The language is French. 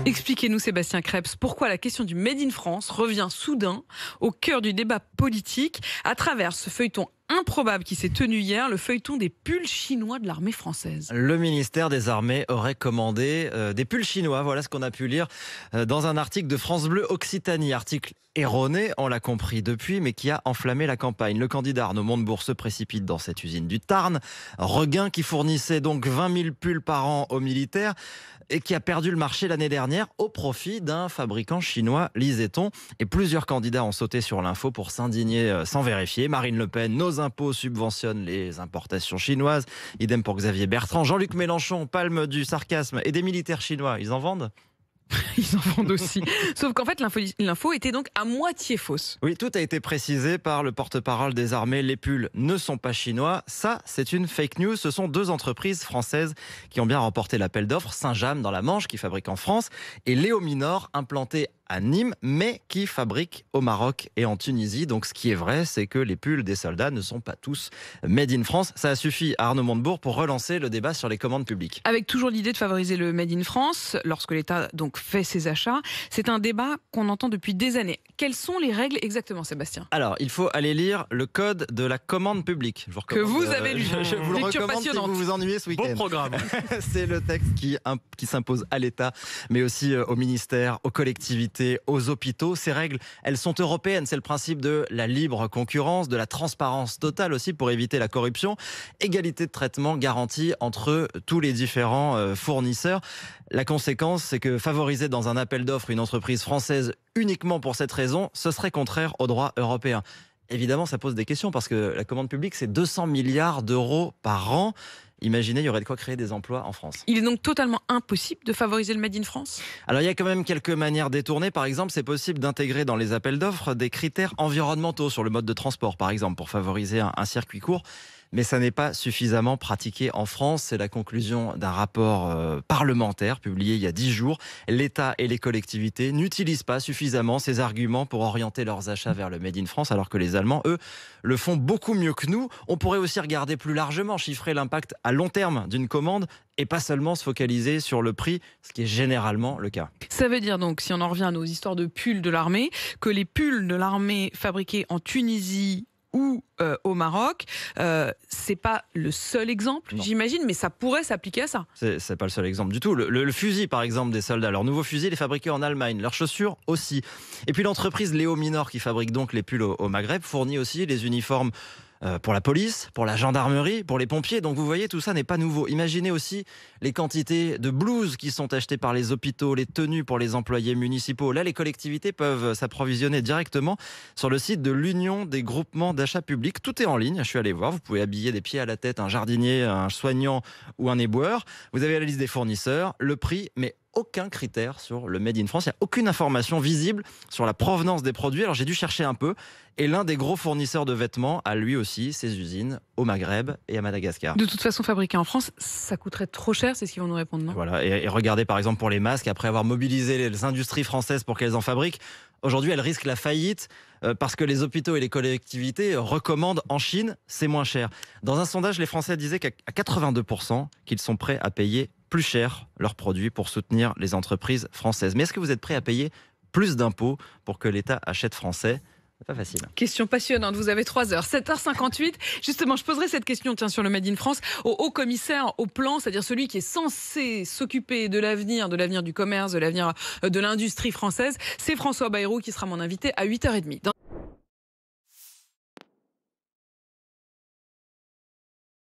Expliquez-nous, Sébastien Krebs, pourquoi la question du Made in France revient soudain au cœur du débat politique à travers ce feuilleton improbable qui s'est tenu hier, le feuilleton des pulls chinois de l'armée française. Le ministère des Armées aurait commandé des pulls chinois. Voilà ce qu'on a pu lire dans un article de France Bleu Occitanie. Article erroné, on l'a compris depuis, mais qui a enflammé la campagne. Le candidat Arnaud Montebourg se précipite dans cette usine du Tarn. Regain qui fournissait donc 20 000 pulls par an aux militaires et qui a perdu le marché l'année dernière au profit d'un fabricant chinois, lisait-on. Et plusieurs candidats ont sauté sur l'info pour s'indigner sans vérifier. Marine Le Pen, nos impôts subventionnent les importations chinoises. Idem pour Xavier Bertrand. Jean-Luc Mélenchon, palme du sarcasme. Et des militaires chinois, ils en vendent ? Ils en vendent aussi. Sauf qu'en fait, l'info était donc à moitié fausse. Oui, tout a été précisé par le porte-parole des armées. Les pulls ne sont pas chinois. Ça, c'est une fake news. Ce sont deux entreprises françaises qui ont bien remporté l'appel d'offres. Saint-James dans la Manche, qui fabrique en France, et Léo Minor, implanté à Nîmes, mais qui fabrique au Maroc et en Tunisie. Donc ce qui est vrai, c'est que les pulls des soldats ne sont pas tous made in France. Ça a suffi à Arnaud Montebourg pour relancer le débat sur les commandes publiques. Avec toujours l'idée de favoriser le Made in France, lorsque l'État donc fait ses achats, c'est un débat qu'on entend depuis des années. Quelles sont les règles exactement, Sébastien ? Alors, il faut aller lire le code de la commande publique. Je vous que vous avez lu. Je vous le Lecture recommande si passionnante. vous vous ennuyez ce week-end. Bon programme. C'est le texte qui s'impose à l'État, mais aussi aux ministères, aux collectivités, aux hôpitaux. Ces règles, elles sont européennes. C'est le principe de la libre concurrence, de la transparence totale aussi pour éviter la corruption. Égalité de traitement garantie entre tous les différents fournisseurs. La conséquence, c'est que favoriser dans un appel d'offres une entreprise française uniquement pour cette raison, ce serait contraire au droit européen. Évidemment, ça pose des questions parce que la commande publique, c'est 200 milliards d'euros par an. Imaginez, il y aurait de quoi créer des emplois en France. Il est donc totalement impossible de favoriser le Made in France ? Alors, il y a quand même quelques manières détournées. Par exemple, c'est possible d'intégrer dans les appels d'offres des critères environnementaux sur le mode de transport, par exemple, pour favoriser un circuit court. Mais ça n'est pas suffisamment pratiqué en France. C'est la conclusion d'un rapport parlementaire publié il y a 10 jours. L'État et les collectivités n'utilisent pas suffisamment ces arguments pour orienter leurs achats vers le Made in France, alors que les Allemands, eux, le font beaucoup mieux que nous. On pourrait aussi regarder plus largement, chiffrer l'impact à long terme d'une commande et pas seulement se focaliser sur le prix, ce qui est généralement le cas. Ça veut dire donc, si on en revient à nos histoires de pulls de l'armée, que les pulls de l'armée fabriqués en Tunisie ou au Maroc, c'est pas le seul exemple, j'imagine, mais ça pourrait s'appliquer à ça. C'est pas le seul exemple du tout. Le fusil, par exemple, des soldats, leur nouveau fusil, il est fabriqué en Allemagne. Leurs chaussures aussi. Et puis l'entreprise Léo Minor, qui fabrique donc les pulls au Maghreb, fournit aussi les uniformes pour la police, pour la gendarmerie, pour les pompiers. Donc vous voyez, tout ça n'est pas nouveau. Imaginez aussi les quantités de blouses qui sont achetées par les hôpitaux, les tenues pour les employés municipaux. Là, les collectivités peuvent s'approvisionner directement sur le site de l'Union des groupements d'achat publics. Tout est en ligne, je suis allé voir. Vous pouvez habiller des pieds à la tête un jardinier, un soignant ou un éboueur. Vous avez la liste des fournisseurs, le prix, mais aucun critère sur le Made in France. Il n'y a aucune information visible sur la provenance des produits. Alors j'ai dû chercher un peu. Et l'un des gros fournisseurs de vêtements a lui aussi ses usines au Maghreb et à Madagascar. De toute façon, fabriquer en France, ça coûterait trop cher, c'est ce qu'ils vont nous répondre, non ? Voilà. Et regardez par exemple pour les masques, après avoir mobilisé les industries françaises pour qu'elles en fabriquent, aujourd'hui elles risquent la faillite parce que les hôpitaux et les collectivités recommandent en Chine, c'est moins cher. Dans un sondage, les Français disaient qu'à 82% qu'ils sont prêts à payer plus cher leurs produits pour soutenir les entreprises françaises. Mais est-ce que vous êtes prêt à payer plus d'impôts pour que l'État achète français ? C'est pas facile. Question passionnante, vous avez 3 heures. 7h58, justement, je poserai cette question sur le Made in France au haut commissaire au plan, c'est-à-dire celui qui est censé s'occuper de l'avenir du commerce, de l'avenir de l'industrie française. C'est François Bayrou qui sera mon invité à 8h30.